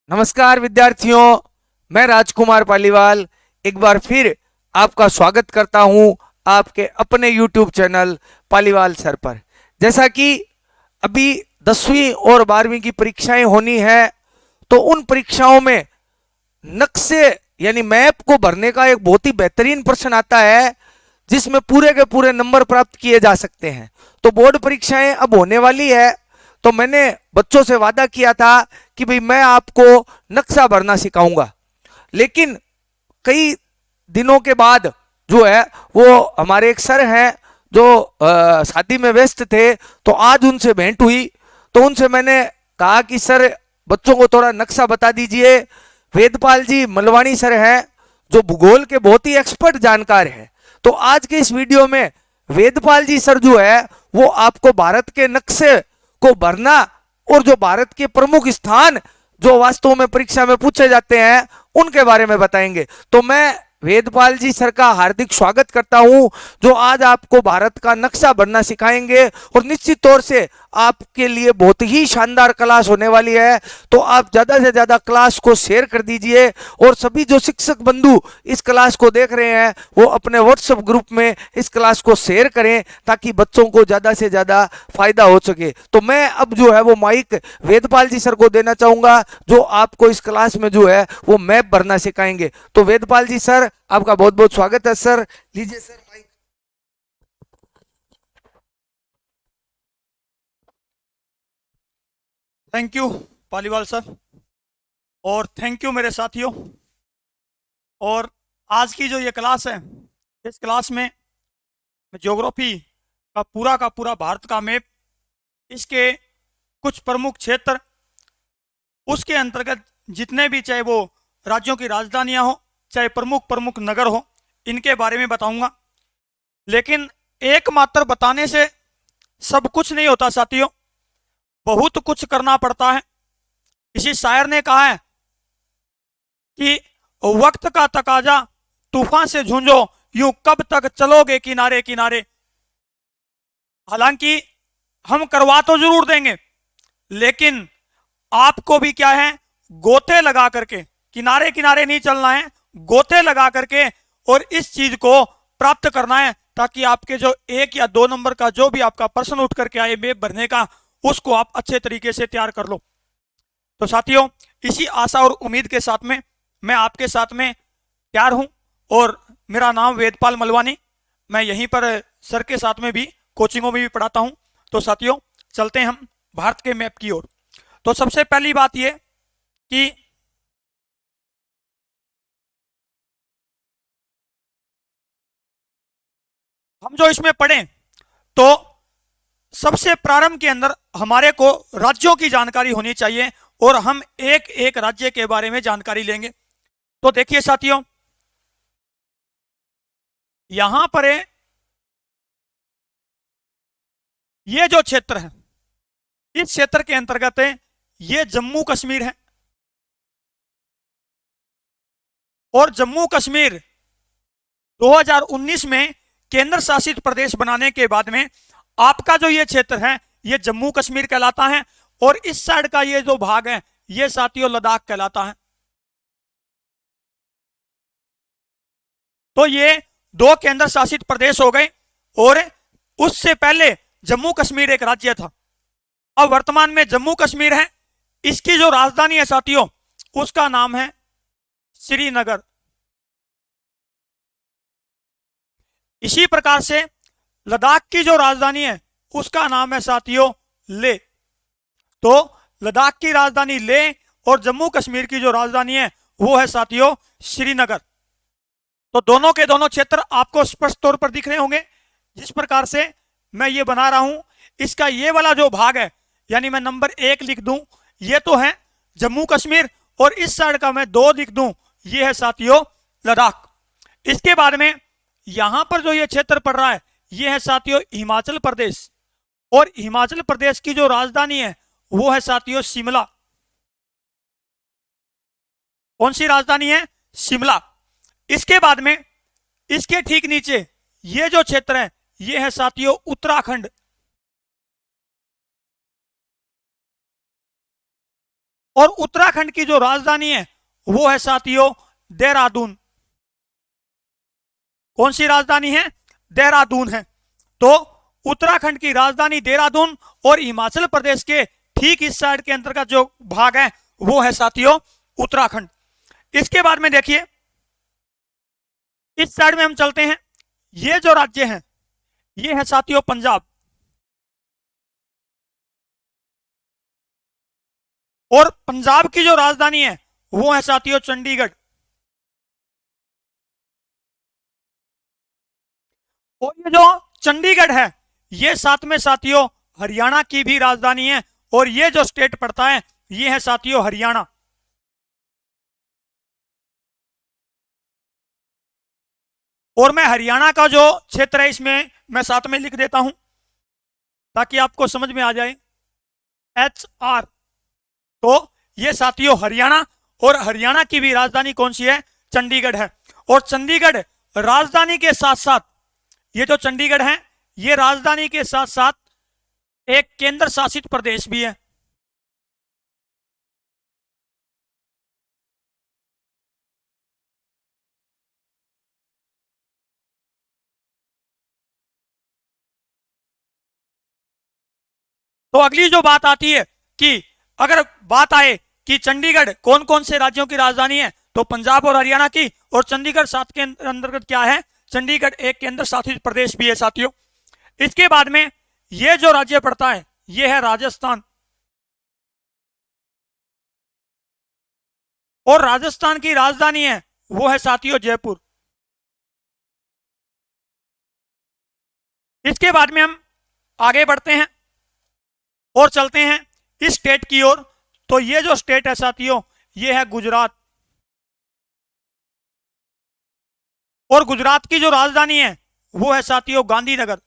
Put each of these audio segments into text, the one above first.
नमस्कार विद्यार्थियों, मैं राजकुमार पालीवाल एक बार फिर आपका स्वागत करता हूं आपके अपने YouTube चैनल पालीवाल सर पर। जैसा कि अभी 10वीं और 12वीं की परीक्षाएं होनी है, तो उन परीक्षाओं में नक्शे यानी मैप को भरने का एक बहुत ही बेहतरीन प्रश्न आता है जिसमें पूरे के पूरे नंबर प्राप्त किए जा सकते हैं। तो बोर्ड परीक्षाएं अब होने वाली है, तो मैंने बच्चों से वादा किया था कि भाई मैं आपको नक्शा भरना सिखाऊंगा। लेकिन कई दिनों के बाद जो है वो हमारे एक सर हैं जो शादी में व्यस्त थे, तो आज उनसे भेंट हुई। तो उनसे मैंने कहा कि सर बच्चों को थोड़ा नक्शा बता दीजिए। वेदपाल जी मलवाणी सर हैं जो भूगोल के बहुत ही एक्सपर्ट जानकार हैं। तो आज के इस वीडियो में वेदपाल जी सर जो है वो आपको भारत के नक्शे को भरना और जो भारत के प्रमुख स्थान जो वास्तव में परीक्षा में पूछे जाते हैं उनके बारे में बताएंगे। तो मैं वेदपाल जी सर का हार्दिक स्वागत करता हूं जो आज आपको भारत का नक्शा भरना सिखाएंगे और निश्चित तौर से आपके लिए बहुत ही शानदार क्लास होने वाली है। तो आप ज्यादा से ज्यादा क्लास को शेयर कर दीजिए और सभी जो शिक्षक बंधु इस क्लास को देख रहे हैं वो अपने व्हाट्सएप ग्रुप में इस क्लास को शेयर करें ताकि बच्चों को ज्यादा से ज्यादा फायदा हो सके। तो मैं अब जो है वो माइक वेदपाल जी सर को देना चाहूंगा जो आपको इस क्लास में जो है वो मैप भरना सिखाएंगे। तो वेदपाल जी सर आपका बहुत बहुत स्वागत है। सर लीजिए sir mic. Thank you Paliwal sir, और थैंक यू मेरे साथियों। और आज की जो ये क्लास है, इस क्लास में ज्योग्राफी का पूरा भारत का मैप, इसके कुछ प्रमुख क्षेत्र, उसके अंतर्गत जितने भी चाहे वो राज्यों की राजधानियां हो चाहे प्रमुख प्रमुख नगर हो, इनके बारे में बताऊंगा। लेकिन एकमात्र बताने से सब कुछ नहीं होता साथियों, बहुत कुछ करना पड़ता है। किसी शायर ने कहा है कि वक्त का तकाजा तूफान से झुंझो, यूं कब तक चलोगे किनारे किनारे। हालांकि हम करवा तो जरूर देंगे, लेकिन आपको भी क्या है, गोते लगा करके, किनारे किनारे नहीं चलना है, गोते लगा करके और इस चीज को प्राप्त करना है ताकि आपके जो 1 या 2 नंबर का जो भी आपका प्रश्न उठ करके आए मैप भरने का, उसको आप अच्छे तरीके से तैयार कर लो। तो साथियों, इसी आशा और उम्मीद के साथ में मैं आपके साथ में तैयार हूं और मेरा नाम वेदपाल मलवानी, मैं यहीं पर सर के साथ में भी कोचिंगों में भी पढ़ाता हूं। तो साथियों, चलते हैं हम भारत के मैप की ओर। तो सबसे पहली बात यह कि हम जो इसमें पढ़ें, तो सबसे प्रारंभ के अंदर हमारे को राज्यों की जानकारी होनी चाहिए और हम एक एक राज्य के बारे में जानकारी लेंगे। तो देखिए साथियों, यहां पर ये जो क्षेत्र है, इस क्षेत्र के अंतर्गत ये जम्मू कश्मीर है। और जम्मू कश्मीर 2019 में केंद्र शासित प्रदेश बनाने के बाद में आपका जो ये क्षेत्र है ये जम्मू कश्मीर कहलाता है, और इस साइड का ये जो भाग है ये साथियों लद्दाख कहलाता है। तो ये 2 केंद्र शासित प्रदेश हो गए, और उससे पहले जम्मू कश्मीर एक राज्य था। अब वर्तमान में जम्मू कश्मीर है, इसकी जो राजधानी है साथियों उसका नाम है श्रीनगर। इसी प्रकार से लद्दाख की जो राजधानी है उसका नाम है साथियों ले। तो लद्दाख की राजधानी ले और जम्मू कश्मीर की जो राजधानी है वो है साथियों श्रीनगर। तो दोनों के दोनों क्षेत्र आपको स्पष्ट तौर पर दिख रहे होंगे। जिस प्रकार से मैं ये बना रहा हूं, इसका ये वाला जो भाग है, यानी मैं नंबर 1 लिख दूं, ये तो है जम्मू कश्मीर, और इस साइड का मैं 2 लिख दूं, ये है साथियों लद्दाख। इसके बाद में यहां पर जो ये क्षेत्र पड़ रहा है ये है साथियों हिमाचल प्रदेश, और हिमाचल प्रदेश की जो राजधानी है वो है साथियों शिमला। कौन सी राजधानी है? शिमला। इसके बाद में इसके ठीक नीचे ये जो क्षेत्र है ये है साथियों उत्तराखंड। और उत्तराखंड की जो राजधानी है वो है साथियों देहरादून। कौन सी राजधानी है? देहरादून है। तो उत्तराखंड की राजधानी देहरादून और हिमाचल प्रदेश के ठीक इस साइड के अंतर्गत जो भाग है वो है साथियों उत्तराखंड। इसके बाद में देखिए इस साइड में हम चलते हैं। ये जो राज्य है ये है साथियों पंजाब। और पंजाब की जो राजधानी है वो है साथियों चंडीगढ़। और ये जो चंडीगढ़ है ये साथ में साथियों हरियाणा की भी राजधानी है। और ये जो स्टेट पड़ता है ये है साथियों हरियाणा। और मैं हरियाणा का जो क्षेत्र है इसमें मैं साथ में लिख देता हूं ताकि आपको समझ में आ जाए। HR। तो ये साथियों हरियाणा, और हरियाणा की भी राजधानी कौन सी है? चंडीगढ़ है। और चंडीगढ़ राजधानी के साथ साथ, ये जो चंडीगढ़ है ये राजधानी के साथ साथ एक केंद्र शासित प्रदेश भी है। तो अगली जो बात आती है कि अगर बात आए कि चंडीगढ़ कौन कौन से राज्यों की राजधानी है, तो पंजाब और हरियाणा की, और चंडीगढ़ साथ के अंतर्गत क्या है? चंडीगढ़ एक केंद्र शासित प्रदेश भी है साथियों। इसके बाद में ये जो राज्य पड़ता है ये है राजस्थान। और राजस्थान की राजधानी है वो है साथियों जयपुर। इसके बाद में हम आगे बढ़ते हैं और चलते हैं इस स्टेट की ओर। तो ये जो स्टेट है साथियों ये है गुजरात। और गुजरात की जो राजधानी है वो है साथियों गांधीनगर।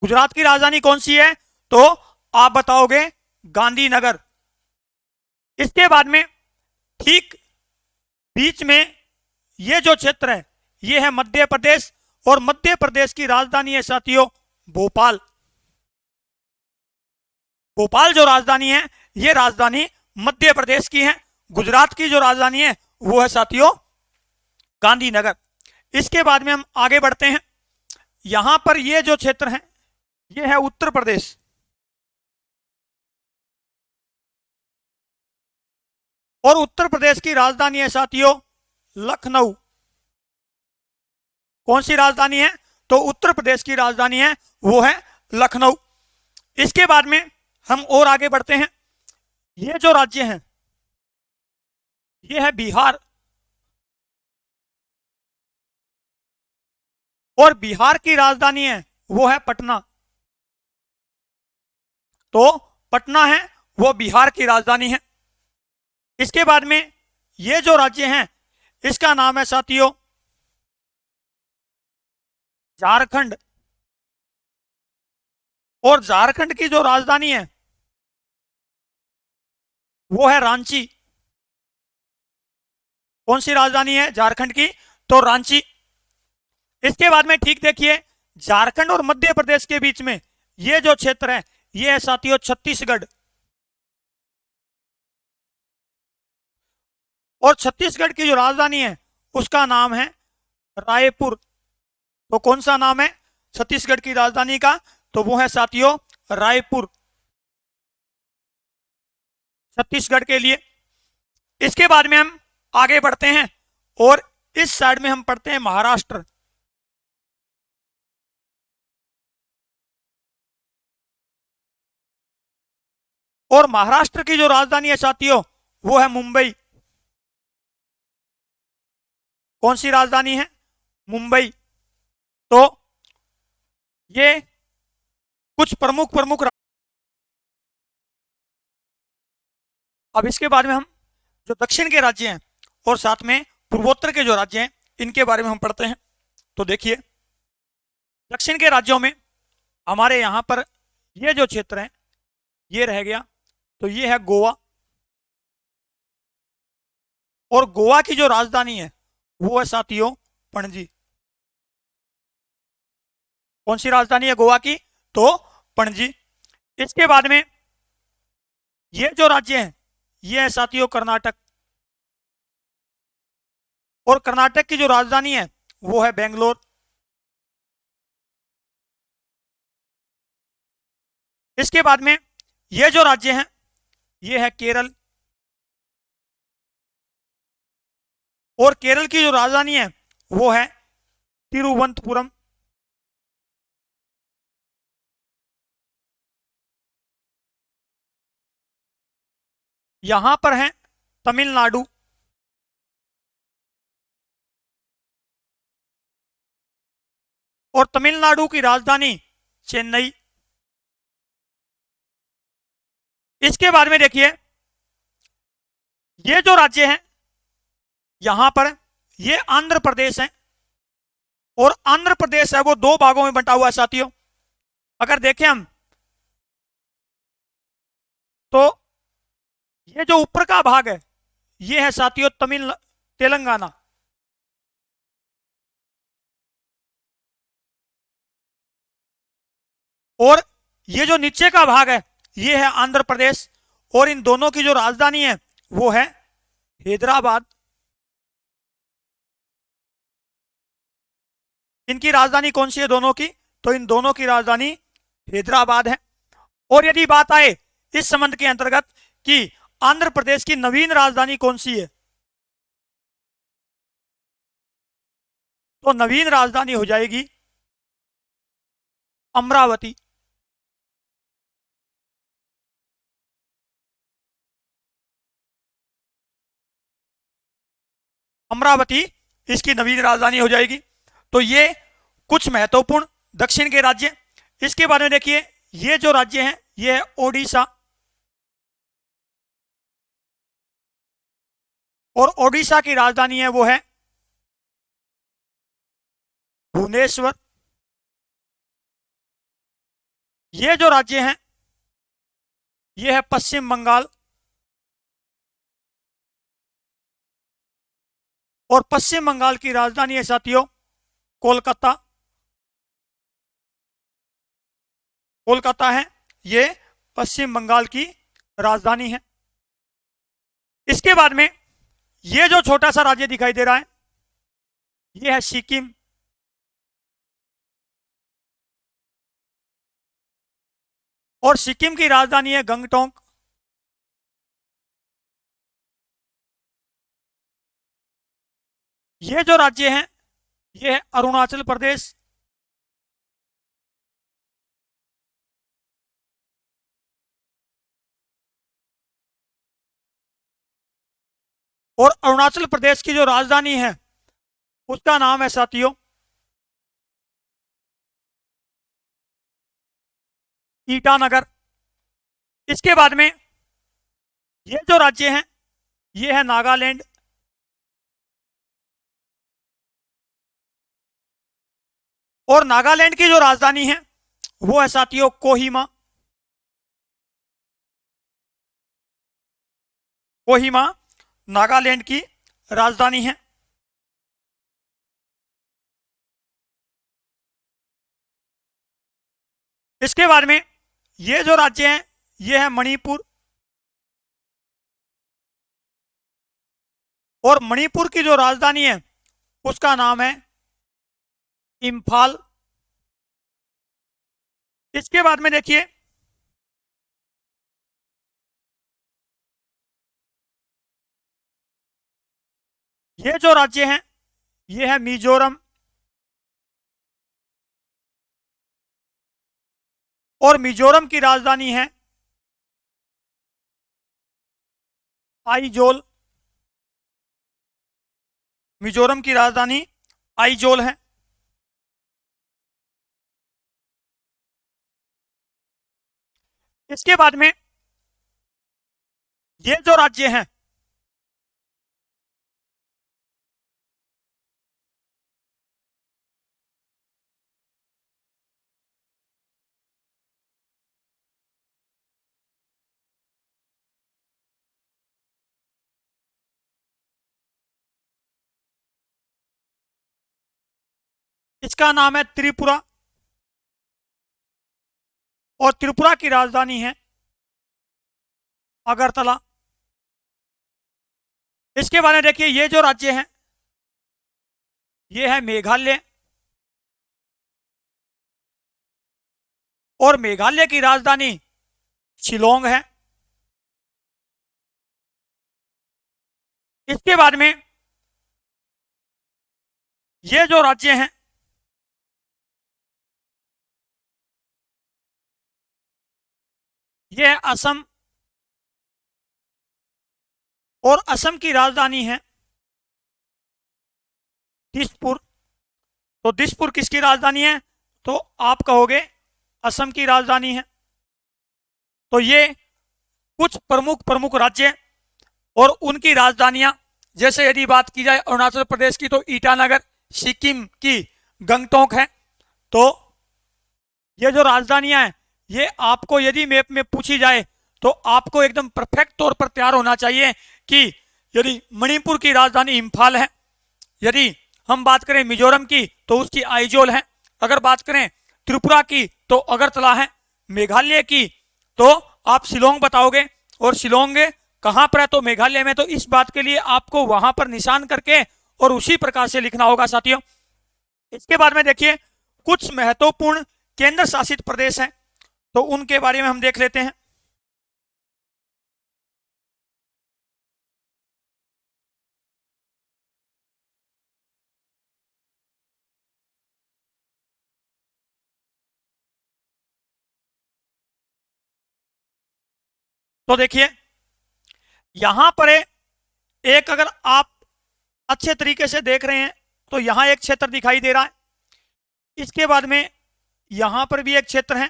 गुजरात की राजधानी कौन सी है? तो आप बताओगे गांधीनगर। इसके बाद में ठीक बीच में ये जो क्षेत्र है ये है मध्य प्रदेश। और मध्य प्रदेश की राजधानी है साथियों भोपाल। भोपाल जो राजधानी है ये राजधानी मध्य प्रदेश की है। गुजरात की जो राजधानी है वो है साथियों गांधीनगर। इसके बाद में हम आगे बढ़ते हैं। यहां पर ये जो क्षेत्र है ये है उत्तर प्रदेश। और उत्तर प्रदेश की राजधानी है साथियों लखनऊ। कौन सी राजधानी है? तो उत्तर प्रदेश की राजधानी है वो है लखनऊ। इसके बाद में हम और आगे बढ़ते हैं। ये जो राज्य है ये है बिहार। और बिहार की राजधानी है वो है पटना। तो पटना है वो बिहार की राजधानी है। इसके बाद में ये जो राज्य है इसका नाम है साथियों झारखंड। और झारखंड की जो राजधानी है वो है रांची। कौन सी राजधानी है झारखंड की? तो रांची। इसके बाद में ठीक देखिए झारखंड और मध्य प्रदेश के बीच में ये जो क्षेत्र है ये है साथियों छत्तीसगढ़। और छत्तीसगढ़ की जो राजधानी है उसका नाम है रायपुर। तो कौन सा नाम है छत्तीसगढ़ की राजधानी का? तो वो है साथियों रायपुर, छत्तीसगढ़ के लिए। इसके बाद में हम आगे बढ़ते हैं और इस साइड में हम पढ़ते हैं महाराष्ट्र। और महाराष्ट्र की जो राजधानी है साथियों वो है मुंबई। कौन सी राजधानी है? मुंबई। तो ये कुछ प्रमुख प्रमुख। अब इसके बाद में हम जो दक्षिण के राज्य हैं और साथ में पूर्वोत्तर के जो राज्य हैं इनके बारे में हम पढ़ते हैं। तो देखिए दक्षिण के राज्यों में हमारे यहां पर ये जो क्षेत्र है ये रह गया। तो ये है गोवा। और गोवा की जो राजधानी है वो है साथियों पणजी। कौन सी राजधानी है गोवा की? तो पणजी। इसके बाद में ये जो राज्य हैं ये है साथियों कर्नाटक, और कर्नाटक की जो राजधानी है वो है बेंगलोर। इसके बाद में ये जो राज्य हैं ये है केरल, और केरल की जो राजधानी है वो है तिरुवनंतपुरम। यहां पर है तमिलनाडु, और तमिलनाडु की राजधानी चेन्नई। इसके बाद में देखिए ये जो राज्य हैं यहां पर ये आंध्र प्रदेश है, और आंध्र प्रदेश है वो दो भागों में बंटा हुआ है साथियों। अगर देखें हम तो ये जो ऊपर का भाग है ये है साथियों तमिल तेलंगाना, और ये जो नीचे का भाग है ये है आंध्र प्रदेश, और इन दोनों की जो राजधानी है वो है हैदराबाद। इनकी राजधानी कौन सी है दोनों की, तो इन दोनों की राजधानी हैदराबाद है। और यदि बात आए इस संबंध के अंतर्गत कि आंध्र प्रदेश की नवीन राजधानी कौन सी है, तो नवीन राजधानी हो जाएगी अमरावती। अमरावती इसकी नवीन राजधानी हो जाएगी। तो ये कुछ महत्वपूर्ण दक्षिण के राज्य। इसके बारे में देखिए ये जो राज्य हैं ये है ओडिशा, और ओडिशा की राजधानी है वो है भुवनेश्वर। ये जो राज्य हैं ये है पश्चिम बंगाल, और पश्चिम बंगाल की राजधानी है साथियों कोलकाता। कोलकाता है ये पश्चिम बंगाल की राजधानी है। इसके बाद में ये जो छोटा सा राज्य दिखाई दे रहा है ये है सिक्किम, और सिक्किम की राजधानी है गंगटोक। ये जो राज्य हैं ये है अरुणाचल प्रदेश, और अरुणाचल प्रदेश की जो राजधानी है उसका नाम है साथियों ईटानगर। इसके बाद में ये जो राज्य हैं ये है नागालैंड, और नागालैंड की जो राजधानी है वो है साथियों कोहिमा। कोहिमा नागालैंड की राजधानी है। इसके बाद में ये जो राज्य हैं ये है मणिपुर, और मणिपुर की जो राजधानी है उसका नाम है इम्फाल। इसके बाद में देखिए ये जो राज्य हैं ये है मिजोरम, और मिजोरम की राजधानी है आइजोल। मिजोरम की राजधानी आइजोल है। इसके बाद में ये जो राज्य हैं इसका नाम है त्रिपुरा, और त्रिपुरा की राजधानी है अगरतला। इसके बारे में देखिए, ये जो राज्य हैं ये है मेघालय, और मेघालय की राजधानी शिलोंग है। इसके बाद में ये जो राज्य हैं ये है असम, और असम की राजधानी है दिसपुर। तो दिसपुर किसकी राजधानी है? तो आप कहोगे असम की राजधानी है। तो ये कुछ प्रमुख प्रमुख राज्य और उनकी राजधानियां, जैसे यदि बात की जाए अरुणाचल प्रदेश की तो ईटानगर, सिक्किम की गंगटोक है। तो ये जो राजधानियां हैं ये आपको यदि मैप में पूछी जाए तो आपको एकदम परफेक्ट तौर पर तैयार होना चाहिए कि यदि मणिपुर की राजधानी इम्फाल है, यदि हम बात करें मिजोरम की तो उसकी आइजोल है, अगर बात करें त्रिपुरा की तो अगरतला है, मेघालय की तो आप शिलोंग बताओगे, और शिलोंग कहां पर है तो मेघालय में। तो इस बात के लिए आपको वहां पर निशान करके और उसी प्रकार से लिखना होगा साथियों। इसके बाद में देखिए कुछ महत्वपूर्ण केंद्र शासित प्रदेश हैं, तो उनके बारे में हम देख लेते हैं। तो देखिए यहां पर एक, अगर आप अच्छे तरीके से देख रहे हैं तो यहां एक क्षेत्र दिखाई दे रहा है, इसके बाद में यहां पर भी एक क्षेत्र है,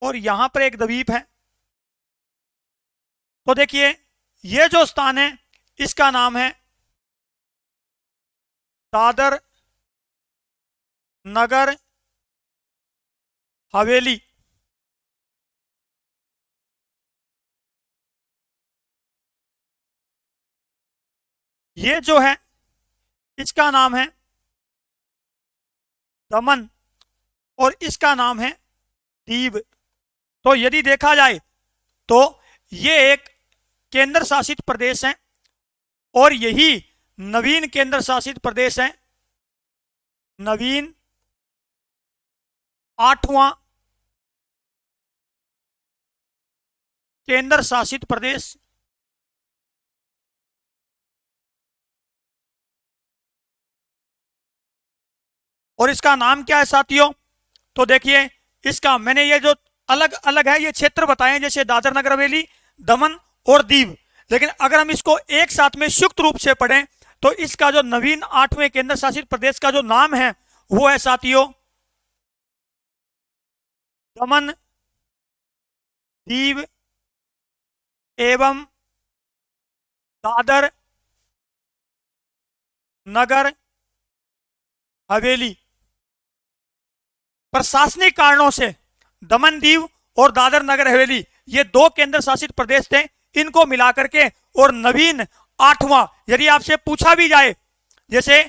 और यहां पर एक द्वीप है। तो देखिए ये जो स्थान है इसका नाम है दादर नगर हवेली। ये जो है इसका नाम है दमन, और इसका नाम है दीव। तो यदि देखा जाए तो ये एक केंद्र शासित प्रदेश है, और यही नवीन केंद्र शासित प्रदेश है, नवीन 8वां केंद्र शासित प्रदेश। और इसका नाम क्या है साथियों? तो देखिए इसका मैंने ये जो अलग अलग है ये क्षेत्र बताए, जैसे दादर नगर हवेली, दमन और दीव, लेकिन अगर हम इसको एक साथ में संयुक्त रूप से पढ़ें तो इसका जो नवीन 8वें केंद्र शासित प्रदेश का जो नाम है वो है साथियों दमन दीव एवं दादर नगर हवेली। प्रशासनिक कारणों से दमन दीव और दादर नगर हवेली ये दो केंद्र शासित प्रदेश थे, इनको मिलाकर के और नवीन 8वां, यदि आपसे पूछा भी जाए, जैसे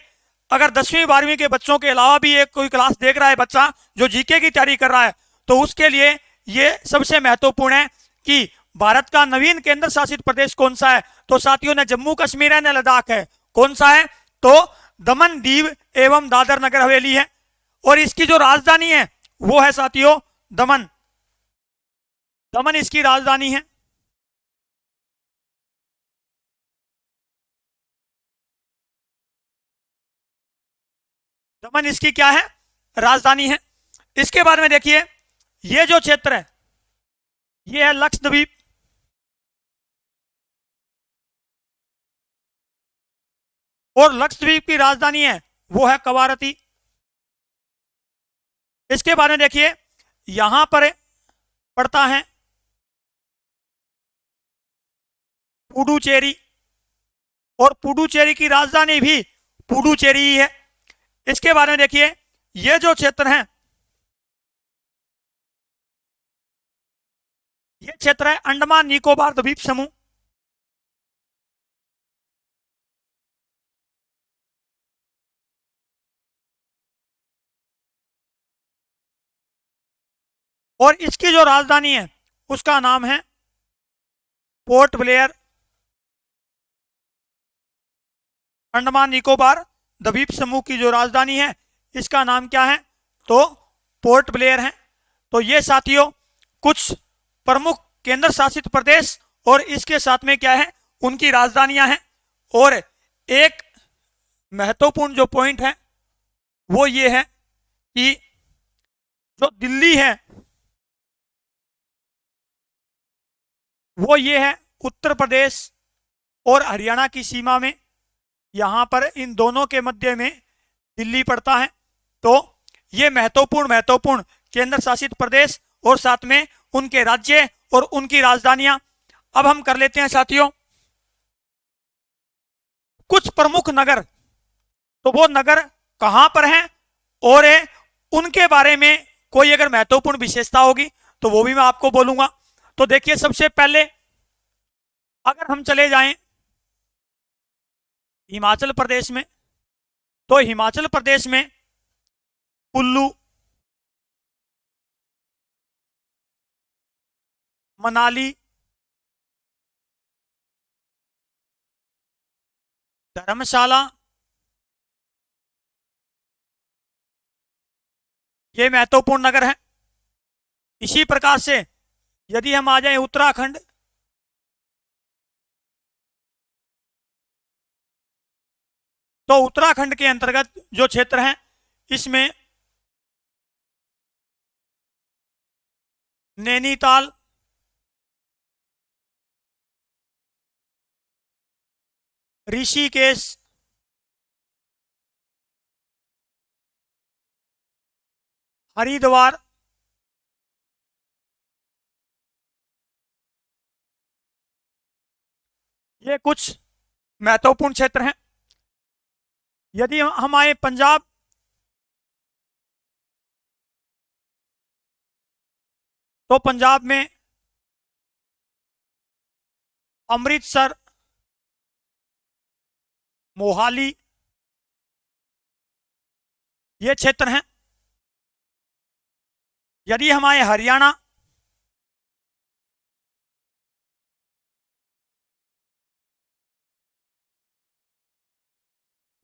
अगर 10वीं 12वीं के बच्चों के अलावा भी एक कोई क्लास देख रहा है बच्चा जो जीके की तैयारी कर रहा है, तो उसके लिए ये सबसे महत्वपूर्ण है कि भारत का नवीन केंद्र शासित प्रदेश कौन सा है। तो साथियों ने जम्मू कश्मीर है, न लद्दाख है, कौन सा है? तो दमन दीव एवं दादर नगर हवेली है, और इसकी जो राजधानी है वो है साथियों दमन। दमन इसकी राजधानी है। दमन इसकी क्या है? राजधानी है। इसके बारे में देखिए ये जो क्षेत्र है ये है लक्षद्वीप, और लक्षद्वीप की राजधानी है वो है कवारती। इसके बारे में देखिए यहां पर पड़ता है पुडुचेरी, और पुडुचेरी की राजधानी भी पुडुचेरी ही है। इसके बारे में देखिए ये जो क्षेत्र है ये क्षेत्र है अंडमान निकोबार द्वीप समूह। और इसकी जो राजधानी है उसका नाम है पोर्ट ब्लेयर। अंडमान निकोबार द्वीप समूह की जो राजधानी है इसका नाम क्या है, तो पोर्ट ब्लेयर है। तो ये साथियों कुछ प्रमुख केंद्र शासित प्रदेश और इसके साथ में क्या है, उनकी राजधानियां हैं। और एक महत्वपूर्ण जो पॉइंट है वो ये है कि जो दिल्ली है वो ये है उत्तर प्रदेश और हरियाणा की सीमा में, यहां पर इन दोनों के मध्य में दिल्ली पड़ता है। तो ये महत्वपूर्ण केंद्र शासित प्रदेश और साथ में उनके राज्य और उनकी राजधानियां। अब हम कर लेते हैं साथियों कुछ प्रमुख नगर, तो वो नगर कहां पर हैं और उनके बारे में कोई अगर महत्वपूर्ण विशेषता होगी तो वो भी मैं आपको बोलूंगा। तो देखिए सबसे पहले अगर हम चले जाएं हिमाचल प्रदेश में, तो हिमाचल प्रदेश में कुल्लू, मनाली, धर्मशाला, ये महत्वपूर्ण नगर है। इसी प्रकार से यदि हम आ जाएं उत्तराखंड, तो उत्तराखंड के अंतर्गत जो क्षेत्र है इसमें नैनीताल, ऋषिकेश, हरिद्वार, ये कुछ महत्वपूर्ण क्षेत्र हैं। यदि हम आए पंजाब, तो पंजाब में अमृतसर, मोहाली, ये क्षेत्र हैं। यदि हम आए हरियाणा,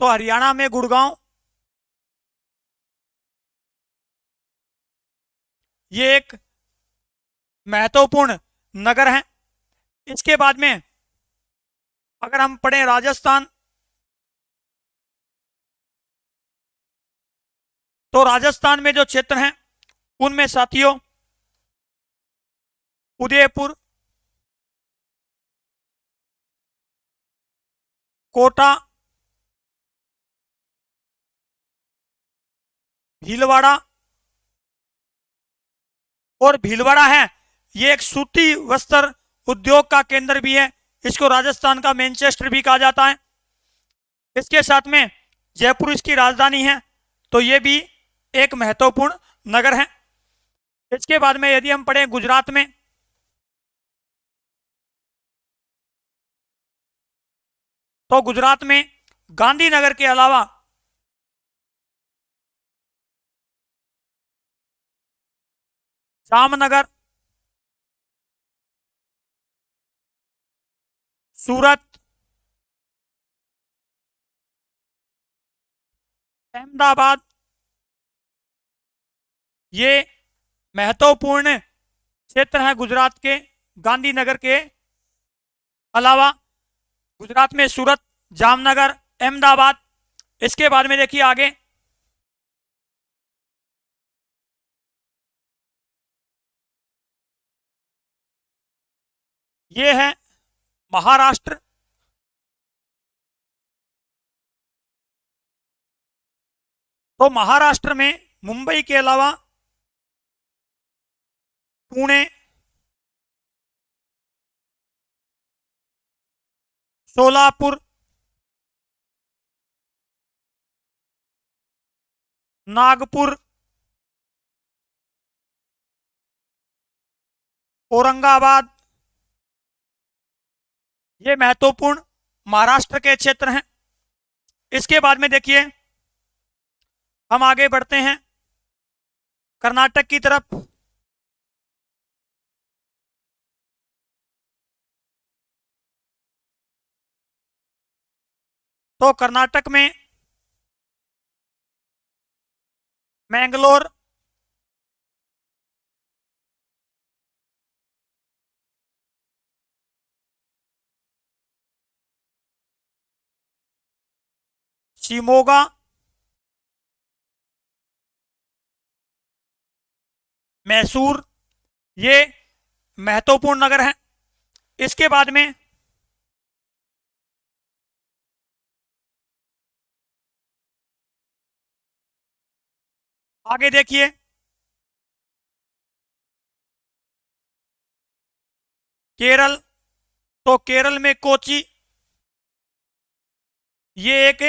तो हरियाणा में गुड़गांव, ये एक महत्वपूर्ण नगर है। इसके बाद में अगर हम पढ़ें राजस्थान, तो राजस्थान में जो क्षेत्र हैं उनमें साथियों उदयपुर, कोटा, भीलवाड़ा, और भीलवाड़ा है ये एक सूती वस्त्र उद्योग का केंद्र भी है, इसको राजस्थान का मैनचेस्टर भी कहा जाता है। इसके साथ में जयपुर इसकी राजधानी है, तो ये भी एक महत्वपूर्ण नगर है। इसके बाद में यदि हम पढ़ें गुजरात में, तो गुजरात में गांधीनगर के अलावा जामनगर, सूरत, अहमदाबाद, ये महत्वपूर्ण क्षेत्र है गुजरात के। गांधीनगर के अलावा गुजरात में सूरत, जामनगर, अहमदाबाद। इसके बाद में देखिए आगे ये है महाराष्ट्र, तो महाराष्ट्र में मुंबई के अलावा पुणे, सोलापुर, नागपुर, औरंगाबाद, ये महत्वपूर्ण महाराष्ट्र के क्षेत्र हैं। इसके बाद में देखिए हम आगे बढ़ते हैं कर्नाटक की तरफ, तो कर्नाटक में मैंगलोर, शिमोगा, मैसूर, ये महत्वपूर्ण नगर हैं। इसके बाद में आगे देखिए, केरल, तो केरल में कोची, ये एक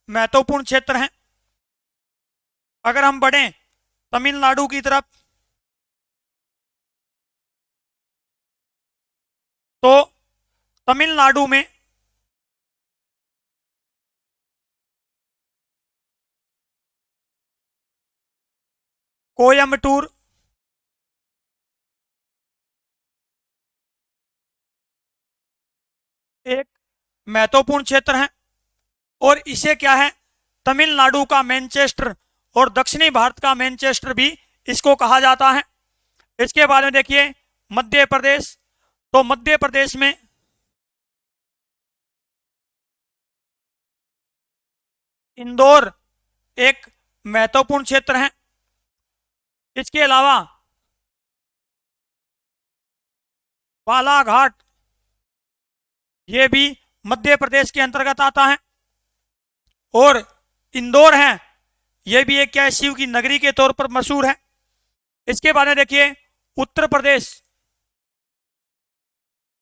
महत्वपूर्ण क्षेत्र है। अगर हम बढ़ें तमिलनाडु की तरफ, तो तमिलनाडु में कोयम्बटूर, एक महत्वपूर्ण क्षेत्र है। और इसे क्या है, तमिलनाडु का मैनचेस्टर और दक्षिणी भारत का मैनचेस्टर भी इसको कहा जाता है। इसके बाद में देखिए मध्य प्रदेश, तो मध्य प्रदेश में इंदौर एक महत्वपूर्ण क्षेत्र है। इसके अलावा बालाघाट, ये भी मध्य प्रदेश के अंतर्गत आता है। और इंदौर है, यह भी एक क्या है, शिव की नगरी के तौर पर मशहूर है। इसके बाद में देखिए उत्तर प्रदेश,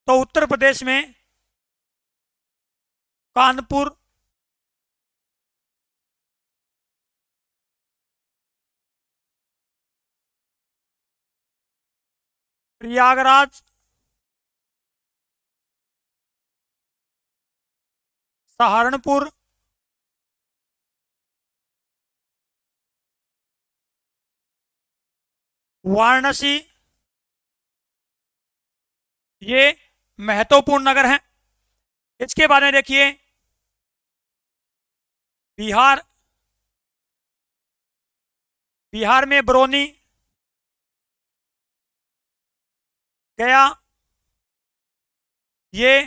तो उत्तर प्रदेश में कानपुर, प्रयागराज, सहारनपुर, वाराणसी, ये महत्वपूर्ण नगर हैं। इसके बारे में देखिए बिहार, बिहार में बरौनी, गया, ये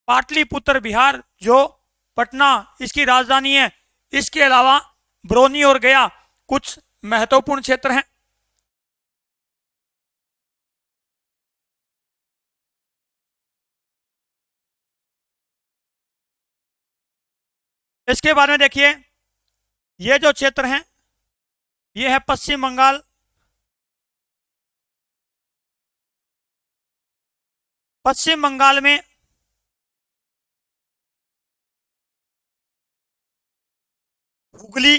पाटलिपुत्र बिहार जो पटना इसकी राजधानी है। इसके अलावा बरौनी और गया कुछ महत्वपूर्ण क्षेत्र हैं। इसके बारे में देखिए ये जो क्षेत्र हैं, ये है पश्चिम बंगाल, पश्चिम बंगाल में हुगली,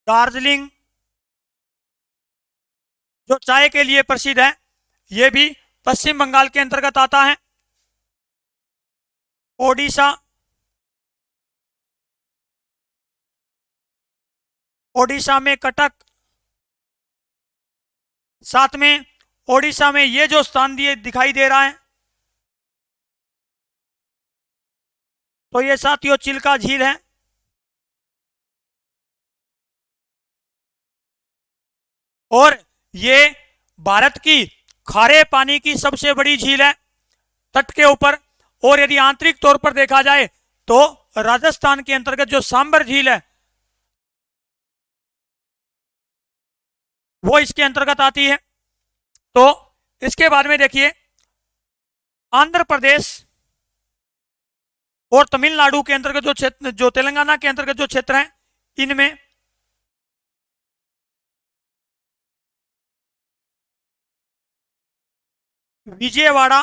दार्जिलिंग जो चाय के लिए प्रसिद्ध है, यह भी पश्चिम बंगाल के अंतर्गत आता है। ओडिशा, ओडिशा में कटक, साथ में ओडिशा में ये जो स्थान दिए दिखाई दे रहा है, तो ये साथियों चिल्का झील है। और ये भारत की खारे पानी की सबसे बड़ी झील है तट के ऊपर। और यदि आंतरिक तौर पर देखा जाए तो राजस्थान के अंतर्गत जो सांबर झील है वो इसके अंतर्गत आती है। तो इसके बाद में देखिए आंध्र प्रदेश और तमिलनाडु के अंतर्गत जो क्षेत्र, जो तेलंगाना के अंतर्गत जो क्षेत्र है, इनमें विजयवाड़ा,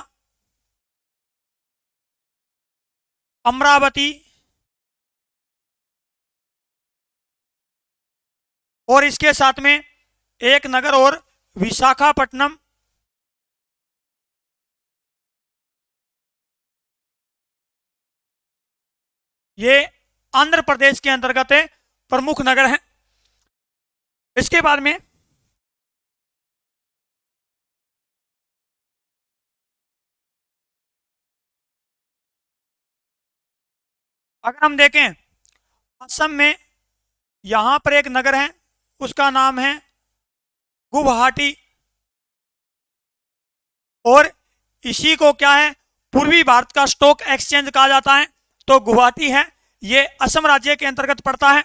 अमरावती और इसके साथ में एक नगर और विशाखापट्टनम, ये आंध्र प्रदेश के अंतर्गत प्रमुख नगर हैं। इसके बाद में अगर हम देखें असम में यहां पर एक नगर है, उसका नाम है गुवाहाटी, और इसी को क्या है, पूर्वी भारत का स्टॉक एक्सचेंज कहा जाता है। तो गुवाहाटी है, ये असम राज्य के अंतर्गत पड़ता है।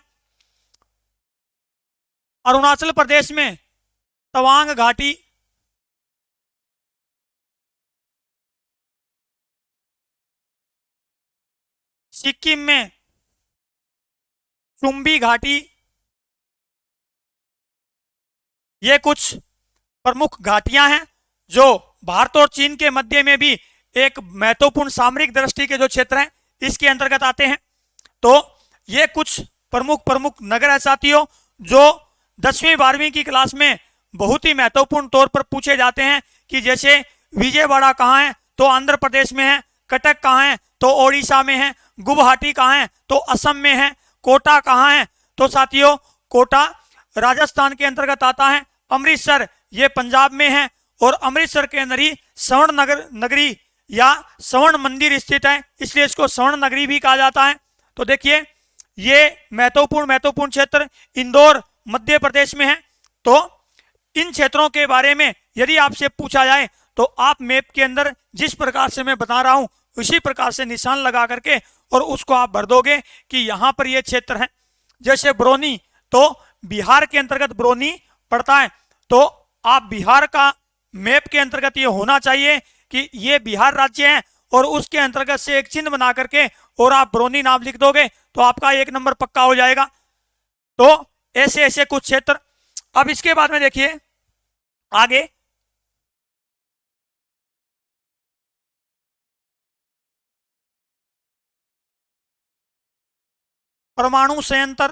अरुणाचल प्रदेश में तवांग घाटी, सिक्किम में चुम्बी घाटी, ये कुछ प्रमुख घाटियां हैं जो भारत और चीन के मध्य में भी एक महत्वपूर्ण सामरिक दृष्टि के जो क्षेत्र हैं इसके अंतर्गत आते हैं। तो ये कुछ प्रमुख प्रमुख नगर है साथियों, जो 10वीं 12वीं की क्लास में बहुत ही महत्वपूर्ण तौर पर पूछे जाते हैं कि जैसे विजयवाड़ा कहाँ है, तो आंध्र प्रदेश में है। कटक कहाँ है, तो ओडिशा में है। गुवाहाटी कहाँ है, तो असम में है। कोटा कहाँ है, तो साथियों कोटा राजस्थान के अंतर्गत आता है। अमृतसर ये पंजाब में है, और अमृतसर के अंदर ही स्वर्ण नगरी या स्वर्ण मंदिर स्थित है, इसलिए इसको स्वर्ण नगरी भी कहा जाता है। तो देखिए ये महत्वपूर्ण क्षेत्र इंदौर मध्य प्रदेश में है। तो इन क्षेत्रों के बारे में यदि आपसे पूछा जाए तो आप मैप के अंदर जिस प्रकार से मैं बता रहा हूं उसी प्रकार से निशान लगा करके और उसको आप भर दोगे कि यहां पर ये क्षेत्र है। जैसे ब्रोनी, तो बिहार के अंतर्गत ब्रोनी पड़ता है, तो आप बिहार का मैप के अंतर्गत ये होना चाहिए कि ये बिहार राज्य है, और उसके अंतर्गत से एक चिन्ह बना करके और आप ब्रोनी नाम लिख दोगे तो आपका 1 नंबर पक्का हो जाएगा। तो ऐसे ऐसे कुछ क्षेत्र। अब इसके बाद में देखिए आगे, परमाणु संयंत्र।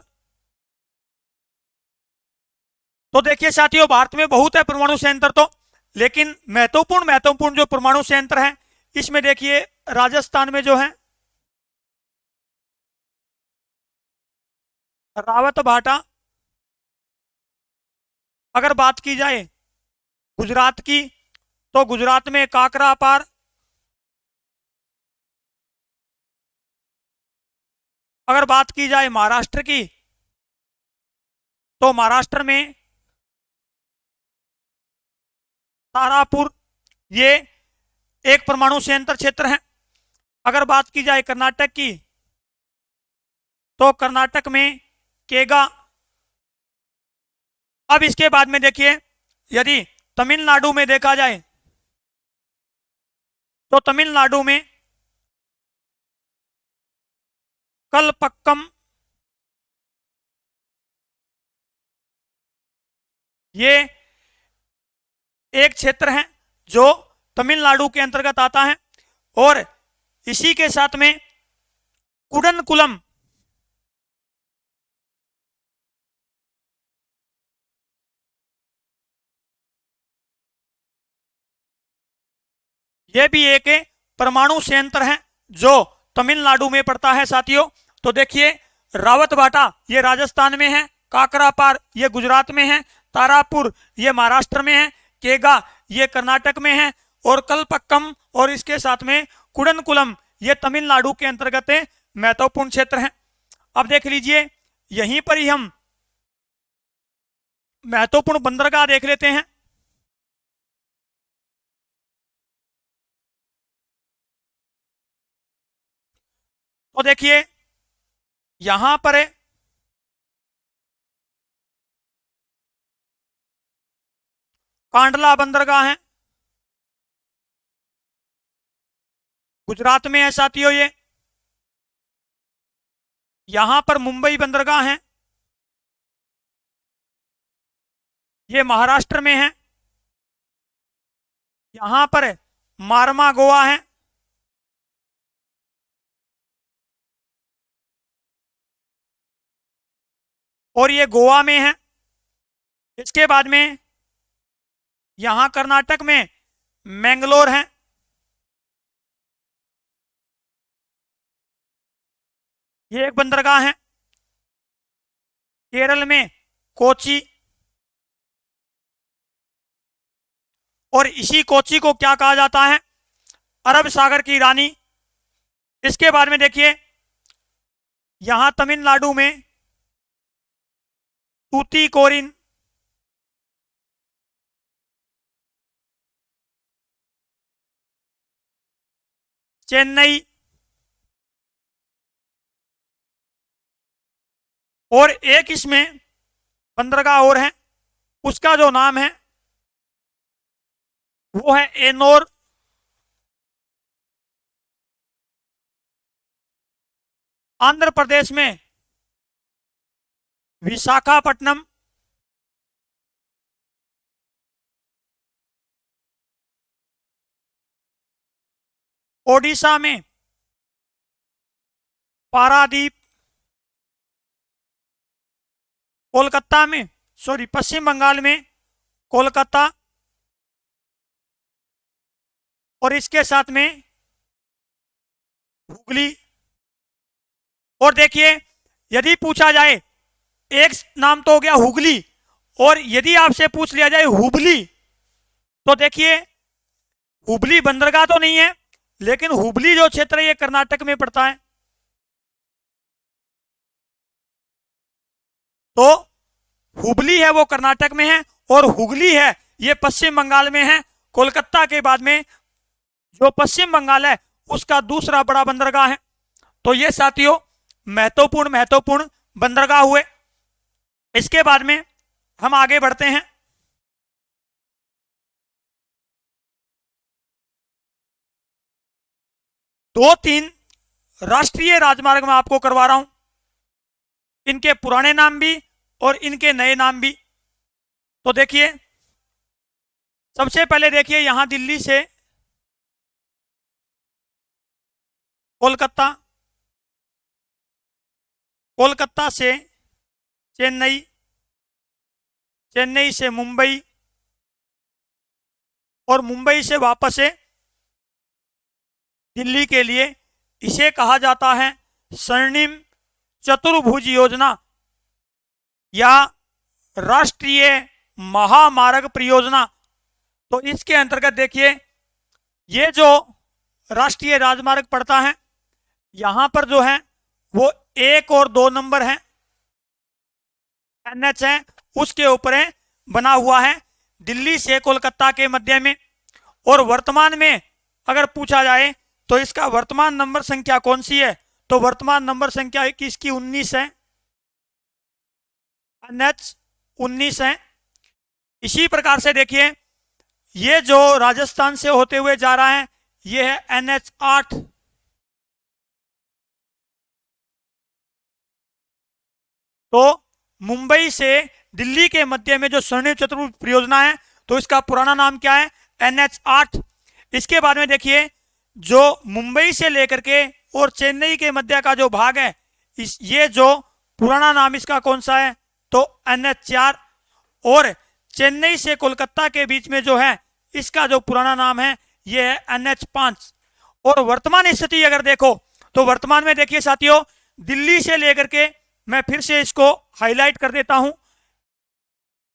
तो देखिए साथियों भारत में बहुत है परमाणु संयंत्र, तो लेकिन महत्वपूर्ण जो परमाणु संयंत्र है इसमें देखिए राजस्थान में जो है रावत भाटा। अगर बात की जाए गुजरात की, तो गुजरात में काकरापार। अगर बात की जाए महाराष्ट्र की, तो महाराष्ट्र में तारापुर, ये एक परमाणु संयंत्र क्षेत्र है। अगर बात की जाए कर्नाटक की, तो कर्नाटक में केगा। अब इसके बाद में देखिए यदि तमिलनाडु में देखा जाए, तो तमिलनाडु में कलपक्कम, ये एक क्षेत्र है जो तमिलनाडु के अंतर्गत आता है। और इसी के साथ में कुडनकुलम, यह भी एक परमाणु संयंत्र है जो तमिलनाडु में पड़ता है साथियों। तो देखिए रावतभाटा ये राजस्थान में है, काकरापार ये गुजरात में है, तारापुर ये महाराष्ट्र में है, केगा ये कर्नाटक में है, और कलपक्कम और इसके साथ में कुडनकुलम ये तमिलनाडु के अंतर्गत महत्वपूर्ण क्षेत्र है। अब देख लीजिए यहीं पर ही हम महत्वपूर्ण बंदरगाह देख लेते हैं। तो देखिए यहां पर कांडला बंदरगाह है, गुजरात में है साथियों ये। यहां पर मुंबई बंदरगाह है, ये महाराष्ट्र में है। यहां पर मारमा गोवा है, और ये गोवा में है। इसके बाद में यहां कर्नाटक में मैंगलोर है। ये एक बंदरगाह है। केरल में कोची, और इसी कोची को क्या कहा जाता है, अरब सागर की रानी। इसके बारे में देखिए यहां तमिलनाडु में तूतीकोरिन, चेन्नई और एक इसमें बंदरगाह और है, उसका जो नाम है वो है एनोर। आंध्र प्रदेश में विशाखापट्टनम, ओडिशा में पारादीप, कोलकाता में पश्चिम बंगाल में कोलकाता, और इसके साथ में हुगली। और देखिए, यदि पूछा जाए, एक नाम तो हो गया हुगली, और यदि आपसे पूछ लिया जाए हुबली, तो देखिए हुबली बंदरगाह तो नहीं है, लेकिन हुबली जो क्षेत्र है ये कर्नाटक में पड़ता है। तो हुबली है वो कर्नाटक में है, और हुगली है ये पश्चिम बंगाल में है। कोलकाता के बाद में जो पश्चिम बंगाल है उसका दूसरा बड़ा बंदरगाह है। तो ये साथियों महत्वपूर्ण बंदरगाह हुए। इसके बाद में हम आगे बढ़ते हैं। दो तीन राष्ट्रीय राजमार्ग मैं आपको करवा रहा हूं, इनके पुराने नाम भी और इनके नए नाम भी। तो देखिए, सबसे पहले देखिए यहां दिल्ली से कोलकाता, कोलकाता से चेन्नई, चेन्नई से मुंबई, और मुंबई से वापस से दिल्ली के लिए। इसे कहा जाता है स्वर्णिम चतुर्भुज योजना या राष्ट्रीय महामार्ग परियोजना। तो इसके अंतर्गत देखिए, ये जो राष्ट्रीय राजमार्ग पड़ता है, यहां पर जो है वो 1 और 2 नंबर है, एनएच है, उसके ऊपर है, बना हुआ है दिल्ली से कोलकाता के मध्य में। और वर्तमान में अगर पूछा जाए तो इसका वर्तमान नंबर संख्या कौन सी है, तो वर्तमान नंबर संख्या इसकी 19 है, एनएच 19 है। इसी प्रकार से देखिए, ये जो राजस्थान से होते हुए जा रहा है ये है एनएच 8। तो मुंबई से दिल्ली के मध्य में जो स्वर्णिम चतुर्भुज परियोजना है, तो इसका पुराना नाम क्या है, एनएच 8। इसके बाद में देखिए, जो मुंबई से लेकर के और चेन्नई के मध्य का जो भाग है, ये जो पुराना नाम इसका कौन सा है, तो एनएच 4। और चेन्नई से कोलकाता के बीच में जो है, इसका जो पुराना नाम है ये है एनएच 5। और वर्तमान स्थिति अगर देखो, तो वर्तमान में देखिए साथियों, दिल्ली से लेकर के, मैं फिर से इसको हाईलाइट कर देता हूं,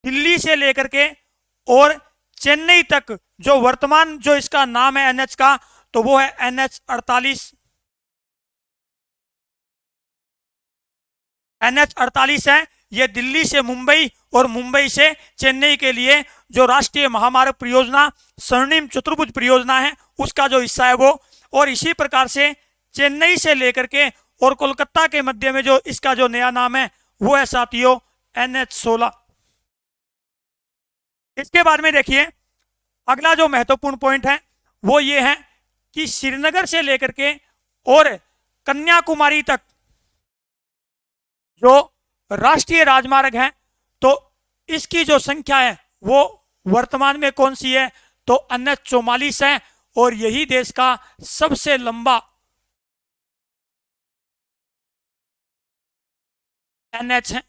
दिल्ली से लेकर के और चेन्नई तक जो वर्तमान जो इसका नाम है एनएच का, तो वो है एनएच 48। एनएच 48 है, ये दिल्ली से मुंबई और मुंबई से चेन्नई के लिए जो राष्ट्रीय महामार्ग परियोजना स्वर्णिम चतुर्भुज परियोजना है, उसका जो हिस्सा है वो। और इसी प्रकार से चेन्नई से लेकर के और कोलकाता के मध्य में जो इसका जो नया नाम है वो है साथियों एनएच 16। इसके बाद में देखिए, अगला जो महत्वपूर्ण पॉइंट है वो ये है कि श्रीनगर से लेकर के और कन्याकुमारी तक जो राष्ट्रीय राजमार्ग है, तो इसकी जो संख्या है वो वर्तमान में कौन सी है, तो एनएच 44 है, और यही देश का सबसे लंबा एनएच है।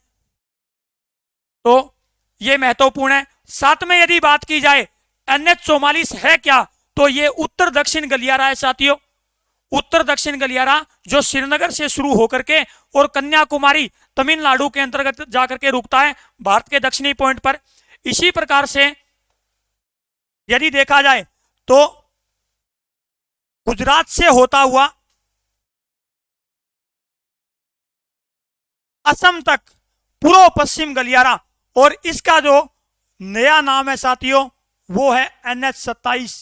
तो ये महत्वपूर्ण है। साथ में यदि बात की जाए एनएच 44 है क्या, तो ये उत्तर दक्षिण गलियारा है साथियों। उत्तर दक्षिण गलियारा जो श्रीनगर से शुरू होकर के और कन्याकुमारी तमिलनाडु के अंतर्गत जाकर के रुकता है, भारत के दक्षिणी पॉइंट पर। इसी प्रकार से यदि देखा जाए तो गुजरात से होता हुआ असम तक पूर्व पश्चिम गलियारा, और इसका जो नया नाम है साथियों वो है NH-27।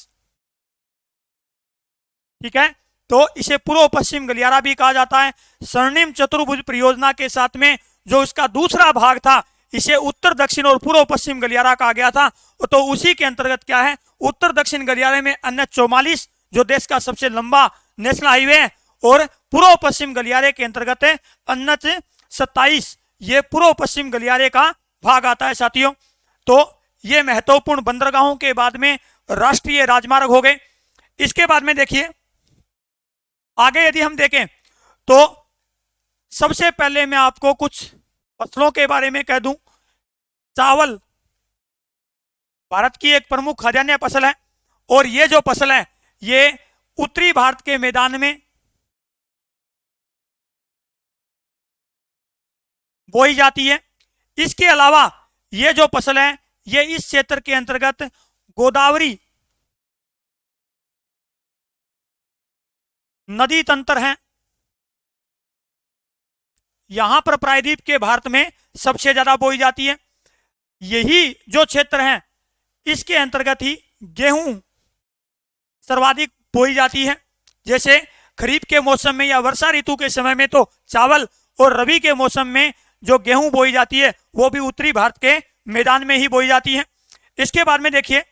ठीक है, तो इसे पूर्व पश्चिम गलियारा भी कहा जाता है। स्वर्णिम चतुर्भुज परियोजना के साथ में जो इसका दूसरा भाग था, इसे उत्तर दक्षिण और पूर्व पश्चिम गलियारा कहा गया था। तो उसी के अंतर्गत क्या है, उत्तर दक्षिण गलियारे में NH-44 जो देश का सबसे लंबा नेशनल हाईवे है, और पूर्व पश्चिम गलियारे के अंतर्गत है NH-27, ये पूर्व पश्चिम गलियारे का भाग आता है साथियों। तो ये महत्वपूर्ण बंदरगाहों के बाद में राष्ट्रीय राजमार्ग हो गए। इसके बाद में देखिए आगे यदि हम देखें तो सबसे पहले मैं आपको कुछ फसलों के बारे में कह दूं। चावल भारत की एक प्रमुख खाद्यान्न फसल है, और ये जो फसल है ये उत्तरी भारत के मैदान में बोई जाती है। इसके अलावा ये जो फसल है ये इस क्षेत्र के अंतर्गत गोदावरी नदी तंत्र है, यहां पर प्रायद्वीप के भारत में सबसे ज्यादा बोई जाती है। यही जो क्षेत्र है इसके अंतर्गत ही गेहूं सर्वाधिक बोई जाती है। जैसे खरीफ के मौसम में या वर्षा ऋतु के समय में तो चावल, और रबी के मौसम में जो गेहूं बोई जाती है वो भी उत्तरी भारत के मैदान में ही बोई जाती है। इसके बाद में देखिए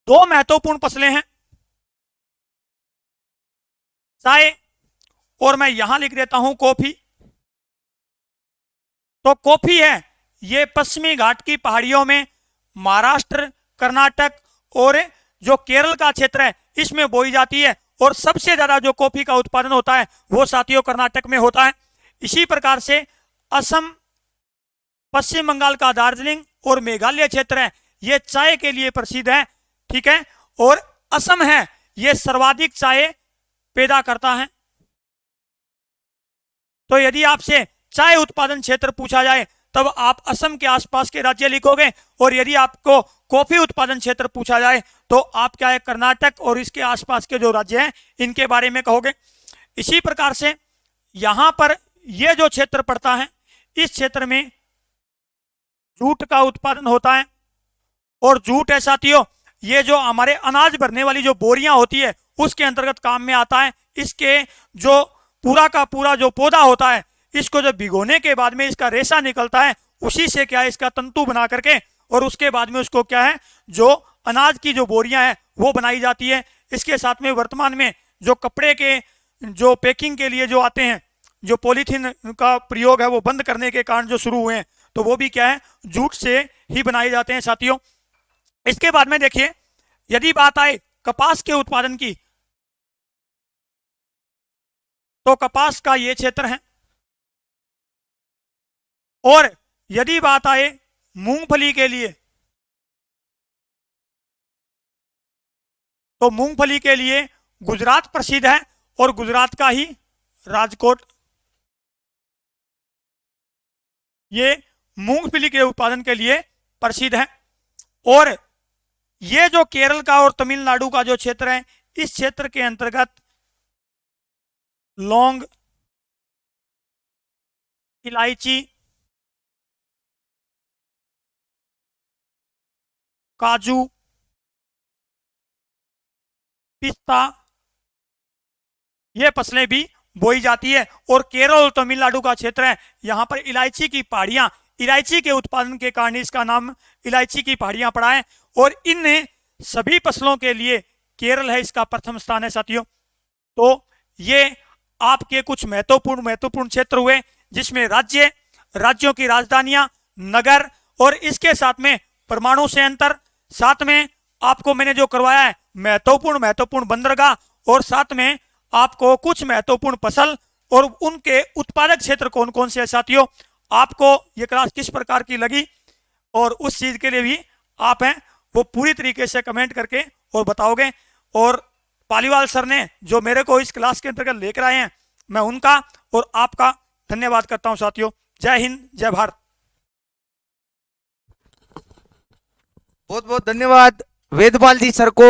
दो महत्वपूर्ण फसलें हैं, चाय और मैं यहां लिख देता हूं कॉफी। तो कॉफी है ये पश्चिमी घाट की पहाड़ियों में महाराष्ट्र, कर्नाटक और जो केरल का क्षेत्र है इसमें बोई जाती है, और सबसे ज्यादा जो कॉफी का उत्पादन होता है वो साथियों कर्नाटक में होता है। इसी प्रकार से असम, पश्चिम बंगाल का दार्जिलिंग और मेघालय क्षेत्र है ये चाय के लिए प्रसिद्ध है। ठीक है, और असम है ये सर्वाधिक चाय पैदा करता है। तो यदि आपसे चाय उत्पादन क्षेत्र पूछा जाए तब आप असम के आसपास के राज्य लिखोगे, और यदि आपको कॉफी उत्पादन क्षेत्र पूछा जाए तो आप क्या है कर्नाटक और इसके आसपास के जो राज्य हैं इनके बारे में कहोगे। इसी प्रकार से यहां पर यह जो क्षेत्र पड़ता है इस क्षेत्र में जूट का उत्पादन होता है, और जूट है साथियों ये जो हमारे अनाज भरने वाली जो बोरियां होती है उसके अंतर्गत काम में आता है। इसके जो पूरा का पूरा जो पौधा होता है इसको जब भिगोने के बाद में इसका रेशा निकलता है, उसी से क्या है इसका तंतु बना करके, और उसके बाद में उसको क्या है जो अनाज की जो बोरियां है वो बनाई जाती है। इसके साथ में वर्तमान में जो कपड़े के जो पैकिंग के लिए जो आते हैं, जो पॉलीथीन का प्रयोग है वो बंद करने के कारण जो शुरू हुए हैं, तो वो भी क्या है जूट से ही बनाए जाते हैं साथियों। इसके बाद में देखिए यदि बात आए कपास के उत्पादन की, तो कपास का ये क्षेत्र है, और यदि बात आए मूंगफली के लिए, तो मूंगफली के लिए गुजरात प्रसिद्ध है, और गुजरात का ही राजकोट ये मूंगफली के उत्पादन के लिए प्रसिद्ध है। और ये जो केरल का और तमिलनाडु का जो क्षेत्र है इस क्षेत्र के अंतर्गत लौंग, इलायची, काजू, पिस्ता ये फसलें भी बोई जाती है। और केरल और तमिलनाडु का क्षेत्र है यहां पर इलायची की पहाड़ियां, इलायची के उत्पादन के कारण इसका नाम इलायची की पहाड़ियां पड़ा है, और इन सभी फसलों के लिए केरल है इसका प्रथम स्थान है साथियों। तो ये आपके कुछ महत्वपूर्ण क्षेत्र हुए जिसमें राज्यों की राजधानियां, नगर, और इसके साथ में परमाणु संयंत्र, साथ में आपको मैंने जो करवाया है महत्वपूर्ण बंदरगाह, और साथ में आपको कुछ महत्वपूर्ण फसल और उनके उत्पादक क्षेत्र कौन कौन से है साथियों। आपको ये क्लास किस प्रकार की लगी और उस चीज के लिए भी आप हैं वो पूरी तरीके से कमेंट करके और बताओगे। और पालीवाल सर ने जो मेरे को इस क्लास के अंतर्गत लेकर आए हैं मैं उनका और आपका धन्यवाद करता हूं साथियों। जय हिंद, जय भारत। बहुत बहुत धन्यवाद वेदपाल जी सर को।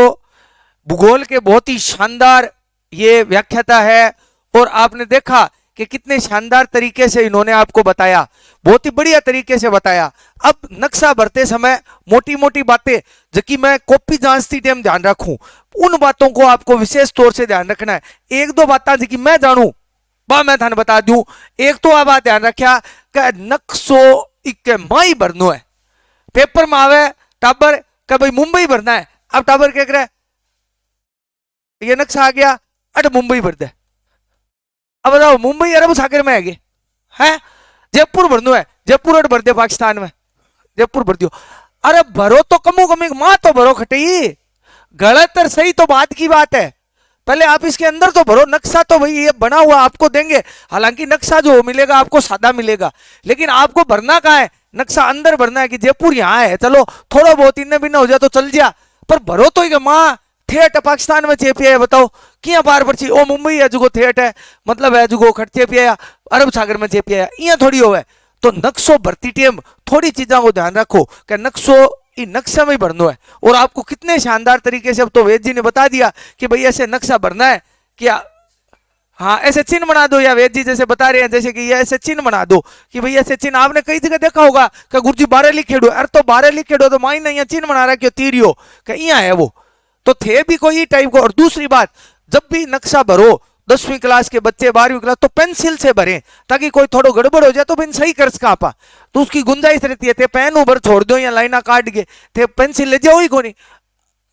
भूगोल के बहुत ही शानदार ये व्याख्याता है और आपने देखा कि कितने शानदार तरीके से इन्होंने आपको बताया, बहुत ही बढ़िया तरीके से बताया। अब नक्शा भरते समय मोटी मोटी बातें जो कि मैं कॉपी जांचती टाइम ध्यान रखूं, उन बातों को आपको विशेष तौर से ध्यान रखना है। एक दो बातें जो कि मैं जानूं बा मैं थाने बता दूं। एक तो आप बात ध्यान रखा कि नक्शो इक्के माई भरनो है। पेपर में आवे टाबर का भाई मुंबई भरना है, अब टाबर क्या करे, ये नक्शा आ गया अट मुंबई भर दे। अब बताओ मुंबई अरब सागर में है जयपुर भरनो है, जयपुर अट भर दे पाकिस्तान में, जयपुर भर दियो। अरे भरो तो कमो कमी मां तो भरो खटई, गलत और सही तो बात की बात है, पहले आप इसके अंदर तो भरो। नक्शा तो भाई ये बना हुआ आपको देंगे, हालांकि नक्शा जो मिलेगा आपको सादा मिलेगा, लेकिन आपको भरना कहाँ है, नक्शा अंदर भरना है कि जयपुर यहाँ है, चलो थोड़ा बहुत इन्ना बिना हो जाए तो चल जा, पर भरो तो ही माँ ठेठ पाकिस्तान में चेपिया है, बताओ किया पार परची ओ मुंबई है जुगो ठेठ है, मतलब है जुगो खट चेपिया अरब सागर में चेपिया है, इं थोड़ी हो। तो नक्शो भरती टेम थोड़ी चीजों को ध्यान रखो कि नक्शो नक्शा में ही भरना है। और आपको कितने शानदार तरीके से अब तो वेद जी ने बता दिया कि भाई ऐसे नक्शा भरना है क्या, हाँ ऐसे चिन्ह बना दो, या वेद जी जैसे बता रहे हैं जैसे कि ये ऐसे चिन्ह बना दो कि भाई ऐसे चिन्ह आपने कई जगह देखा होगा कि गुरुजी 12 लिखेड़ो, अरे तो 12 लिखेड़ो तो माई नहीं चिन्ह बना रहा क्यों तीरियो कि यहाँ है वो, तो थे भी कोई टाइप को। और दूसरी बात, जब भी नक्शा भरो 10वीं क्लास के बच्चे 12वीं क्लास तो पेंसिल से भरें, ताकि कोई थोड़ा गड़बड़ हो जाए तो पेन सही कर सका पा, तो उसकी गुंजाइश रहती है। थे पेन ऊपर छोड़ दो या लाइना काट के थे पेंसिल ले जाओ ही को नहीं।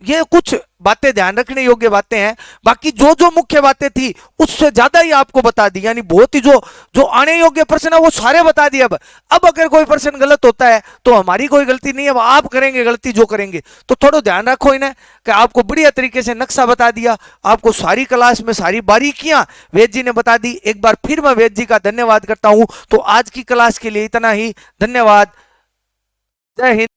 ये कुछ बातें ध्यान रखने योग्य बातें हैं, बाकी जो जो मुख्य बातें थी उससे ज्यादा ही आपको बता दी, यानी बहुत ही जो जो आने योग्य प्रश्न है वो सारे बता दिए। अब अगर कोई प्रश्न गलत होता है तो हमारी कोई गलती नहीं है, अब आप करेंगे गलती जो करेंगे, तो थोड़ा ध्यान रखो इन्हें कि आपको बढ़िया तरीके से नक्शा बता दिया, आपको सारी क्लास में सारी बारीकियां वेद जी ने बता दी। एक बार फिर मैं वेद जी का धन्यवाद करता हूं। तो आज की क्लास के लिए इतना ही, धन्यवाद, जय हिंद।